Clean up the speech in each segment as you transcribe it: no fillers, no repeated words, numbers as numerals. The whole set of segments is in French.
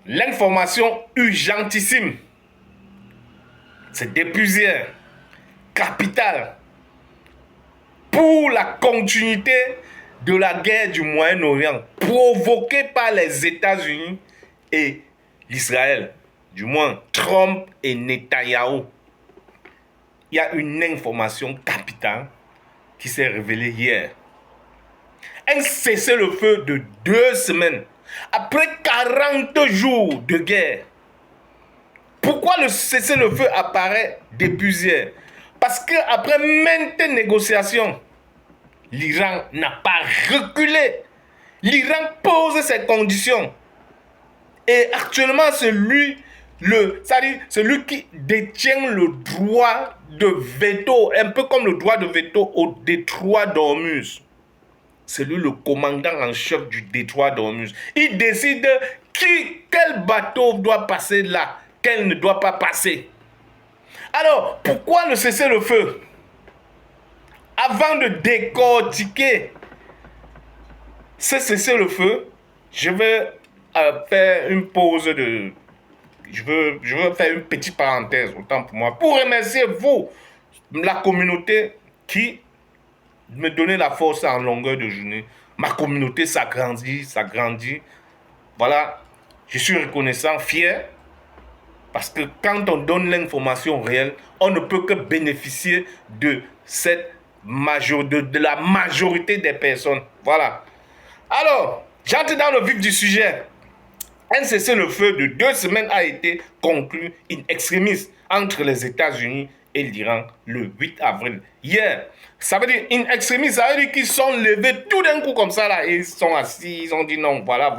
L'information urgentissime, c'est d'épuiser capital pour la continuité de la guerre du Moyen-Orient provoquée par les États-Unis et l'Israël, du moins Trump et Netanyahou. Il y a une information capitale qui s'est révélée hier. Un cessez-le-feu de 2 semaines après 40 jours de guerre. Pourquoi le cessez-le-feu apparaît depuis hier? Parce qu'après maintes négociations, l'Iran n'a pas reculé. L'Iran pose ses conditions. Et actuellement, celui qui détient le droit de veto, un peu comme le droit de veto au détroit d'Ormuz, c'est lui le commandant en chef du détroit d'Ormuz. Il décide quel bateau doit passer là, quel ne doit pas passer. Alors, pourquoi le cessez-le-feu? Avant de décortiquer ce cessez-le-feu, je vais faire une pause de... Je veux faire une petite parenthèse, autant pour moi, pour remercier vous, la communauté qui me donnait la force en longueur de journée. Ma communauté s'agrandit. Voilà, je suis reconnaissant, fier, parce que quand on donne l'information réelle, on ne peut que bénéficier de la majorité des personnes. Voilà. Alors, j'entre dans le vif du sujet. Un cessez-le-feu de 2 semaines a été conclu in extremis entre les États-Unis et l'Iran le 8 avril. Hier, ça veut dire in extremis, ça veut dire qu'ils sont levés tout d'un coup comme ça là, et ils sont assis, ils ont dit non, voilà.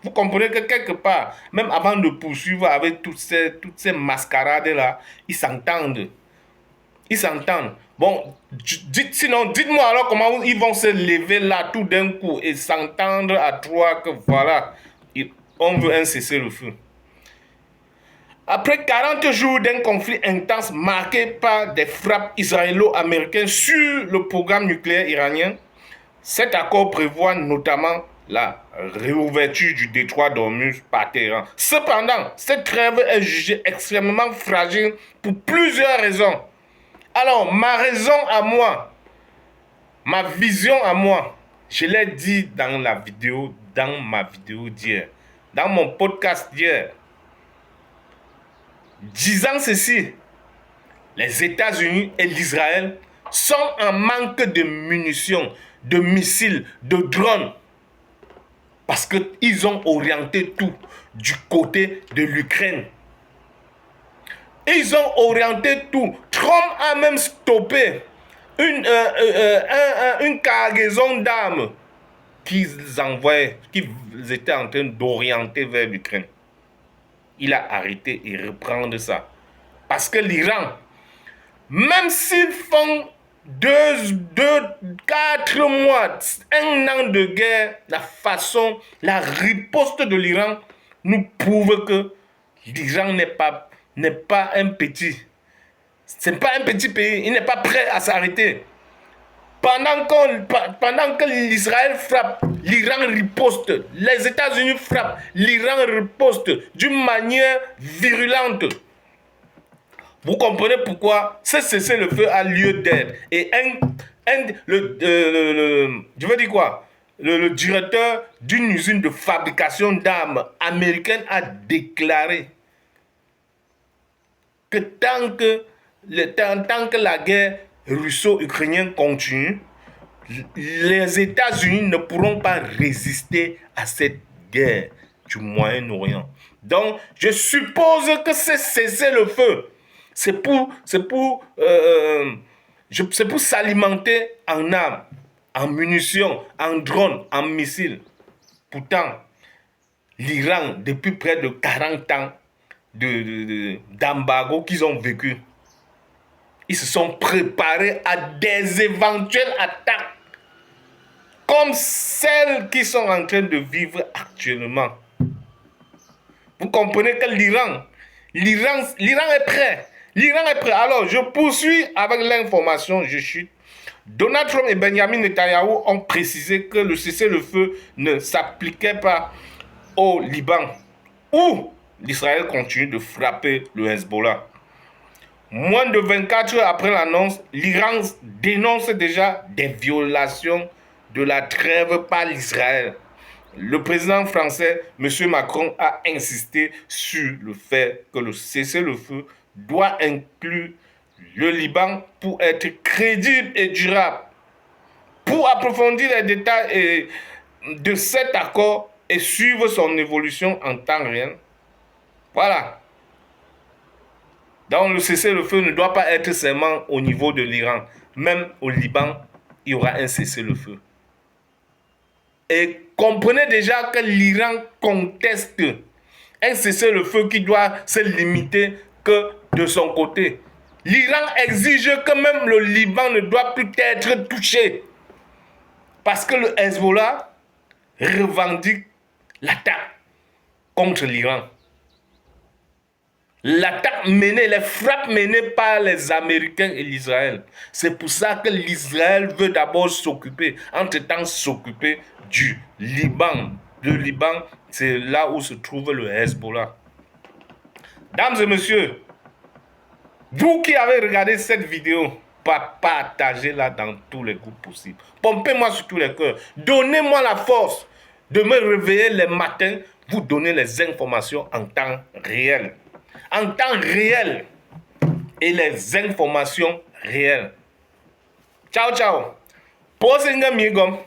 Vous comprenez que quelque part, même avant de poursuivre avec toutes ces mascarades là, ils s'entendent. Bon, dites-moi alors comment ils vont se lever là tout d'un coup et s'entendre à trois que voilà, on veut un cessez-le-feu. Après 40 jours d'un conflit intense marqué par des frappes israélo-américaines sur le programme nucléaire iranien, cet accord prévoit notamment la réouverture du détroit d'Ormuz par Téhéran. Cependant, cette trêve est jugée extrêmement fragile pour plusieurs raisons. Alors, ma raison à moi, ma vision à moi, je l'ai dit dans ma vidéo d'hier, dans mon podcast d'hier, disant ceci, les États-Unis et l'Israël sont en manque de munitions, de missiles, de drones, parce qu'ils ont orienté tout du côté de l'Ukraine. Ils ont orienté tout. Trump a même stoppé une cargaison d'armes qu'ils étaient en train d'orienter vers l'Ukraine. Il a arrêté et reprendre ça. Parce que l'Iran, même s'ils font 4 mois, 1 an de guerre, la riposte de l'Iran nous prouve que l'Iran n'est pas un petit. Ce n'est pas un petit pays. Il n'est pas prêt à s'arrêter. Pendant que l'Israël frappe, l'Iran riposte. Les États-Unis frappent, l'Iran riposte d'une manière virulente. Vous comprenez pourquoi ce cessez-le-feu a lieu d'être. Et je veux dire quoi? Le directeur d'une usine de fabrication d'armes américaine a déclaré que tant que la guerre russo-ukrainienne continue, les États-Unis ne pourront pas résister à cette guerre du Moyen-Orient. Donc, je suppose que c'est cessez-le-feu. C'est pour s'alimenter en armes, en munitions, en drones, en missiles. Pourtant, l'Iran, depuis près de 40 ans d'embargo qu'ils ont vécu, ils se sont préparés à des éventuelles attaques comme celles qu'ils sont en train de vivre actuellement. Vous comprenez que l'Iran est prêt. L'Iran est prêt. Alors, je poursuis avec l'information, je chute. Donald Trump et Benjamin Netanyahou ont précisé que le cessez-le-feu ne s'appliquait pas au Liban, ou l'Israël continue de frapper le Hezbollah. Moins de 24 heures après l'annonce, l'Iran dénonce déjà des violations de la trêve par l'Israël. Le président français, M. Macron, a insisté sur le fait que le cessez-le-feu doit inclure le Liban pour être crédible et durable. Pour approfondir les détails de cet accord et suivre son évolution en temps réel, voilà. Donc le cessez-le-feu ne doit pas être seulement au niveau de l'Iran. Même au Liban, il y aura un cessez-le-feu. Et comprenez déjà que l'Iran conteste un cessez-le-feu qui doit se limiter que de son côté. L'Iran exige que même le Liban ne doit plus être touché. Parce que le Hezbollah revendique l'attaque contre l'Iran. L'attaque menée, les frappes menées par les Américains et l'Israël. C'est pour ça que l'Israël veut d'abord s'occuper, entre-temps s'occuper du Liban. Le Liban, c'est là où se trouve le Hezbollah. Dames et messieurs, vous qui avez regardé cette vidéo, partagez-la dans tous les groupes possibles. Pompez-moi sur tous les cœurs. Donnez-moi la force de me réveiller les matins, vous donner les informations en temps réel. En temps réel et les informations réelles. Ciao, ciao. Posez-moi,